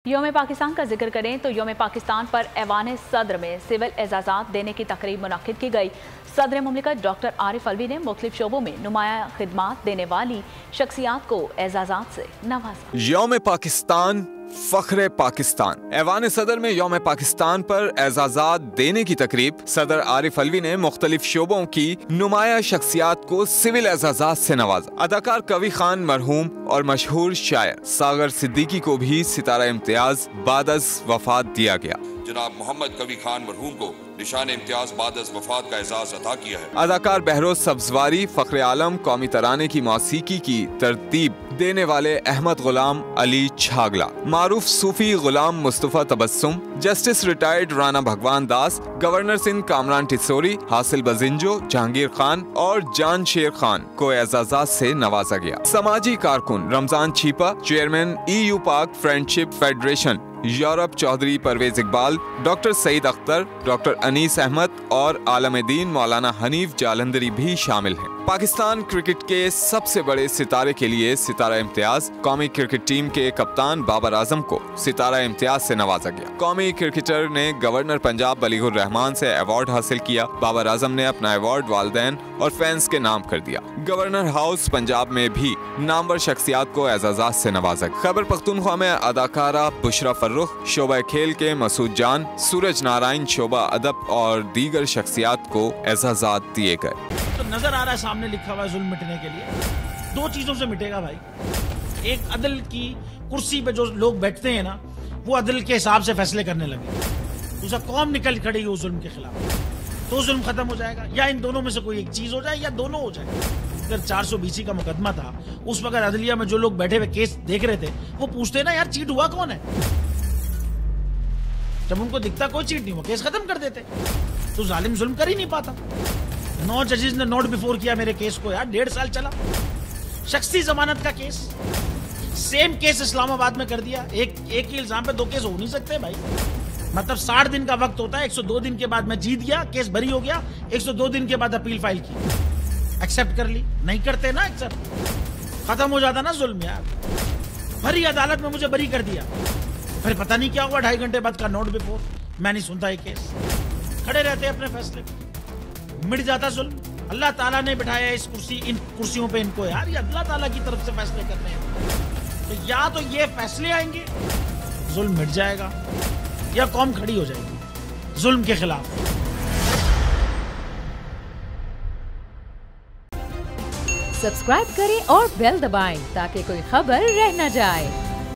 यौम पाकिस्तान का जिक्र करें तो यौम पाकिस्तान पर ऐवान सदर में सिविल एजाज़ात देने की तकरीब मुनक्किद की गई। सदर मुमलिकत डॉक्टर आरिफ अलवी ने मुख्तलिफ शोबों में नुमाया खिदमात देने वाली शख्सियात को एजाज़ात से नवाजा। यौम पाकिस्तान फख्रे पाकिस्तान। ऐवान सदर में यौम पाकिस्तान पर एजाज़ात देने की तकरीब सदर आरिफ अलवी ने मुख्तलिफ शोबों की नुमाया शख्सियात को सिविल एजाज़ात से नवाजा। अदाकार कवी खान मरहूम और मशहूर शायर सागर सिद्दीकी को भी सितारा इम्तियाज बादस वफात दिया गया। जनाब मोहम्मद कवी खान मरहूम को निशान इम्तियाज बादस वफात का एजाज अता किया है। अदाकार बहरोज सब्जवारी फख्र आलम कौमी तराने की मौसीकी की तरतीब देने वाले अहमद गुलाम अली छागला, मारूफ सूफी गुलाम मुस्तफ़ा तबस्सुम, जस्टिस रिटायर्ड राणा भगवान दास, गवर्नर सिंध कामरान टिसोरी, हासिल बजिंजो, जहांगीर खान और जान शेर खान को एजाज़ात से नवाजा गया। समाजी कारकुन Ramzan Chhipa, chairman EU Pak friendship federation Europe Chaudhry Parvez Iqbal, doctor Saeed Akhtar, doctor Anees Ahmed और आलम दीन मौलाना हनीफ जालंधरी भी शामिल हैं। पाकिस्तान क्रिकेट के सबसे बड़े सितारे के लिए सितारा इम्तियाज कौमी क्रिकेट टीम के कप्तान बाबर आजम को सितारा इम्तियाज से नवाजा गया। कौमी क्रिकेटर ने गवर्नर पंजाब बलीगुर रहमान से अवार्ड हासिल किया। बाबर आजम ने अपना अवार्ड वालिदैन और फैंस के नाम कर दिया। गवर्नर हाउस पंजाब में भी नामवर शख्सियात को एजाज़ात से नवाजा। खैबर पख्तूनख्वा में अदाकारा बुशरा फर्रुख, शोबा खेल के मसूद जान, सूरज नारायण, शोबा अदब और दीगर शख्सियात को एजाज़ात दिए गए। तो नजर आ रहा है सामने लिखा हुआ है जुल्म मिटने के लिए दो चीजों से मिटेगा भाई। एक, अदल की कुर्सी पे जो लोग बैठते हैं ना, वो अदल के हिसाब से फैसले करने लगे। दूसरा, कौम निकल खड़ेगी उस जुल्म के खिलाफ, तो जुल्म खत्म हो जाएगा। या इन दोनों में से कोई एक चीज हो जाए या दोनों हो जाए। अगर 420 का मुकदमा था, उस वक्त अदलिया में जो लोग बैठे हुए केस देख रहे थे, वो पूछते ना यार चीट हुआ कौन है। जब उनको दिखता कोई चीट नहीं हुआ, केस खत्म कर देते। तो जालिम जुल्म कर ही नहीं पाता। 9 जजेस ने नोट बिफोर किया मेरे केस को यार, 1.5 साल चला। शख्सी जमानत का केस, सेम केस इस्लामाबाद में कर दिया। एक ही इल्जाम पे 2 केस हो नहीं सकते भाई। मतलब 60 दिन का वक्त होता है। 102 दिन के बाद मैं जीत गया, केस बरी हो गया। 102 दिन के बाद अपील फाइल की, एक्सेप्ट कर ली। नहीं करते ना एक्सेप्ट, खत्म हो जाता ना जुल्म यार। भरी अदालत में मुझे बरी कर दिया, फिर पता नहीं क्या हुआ 2.5 घंटे बाद का नोट बिफोर। मैं नहीं सुनता ये केस, खड़े रहते अपने फैसले पे, मिट जाता जुल्म। अल्लाह ताला ने बिठाया इन कुर्सियों पे इनको यार, ये अल्लाह ताला की तरफ से फैसले करने हैं। तो या तो ये फैसले आएंगे, जुल्म मिट जाएगा, या कौम खड़ी हो जाएगी जुल्म के खिलाफ। सब्सक्राइब करें और बेल दबाएं ताकि कोई खबर रह न जाए।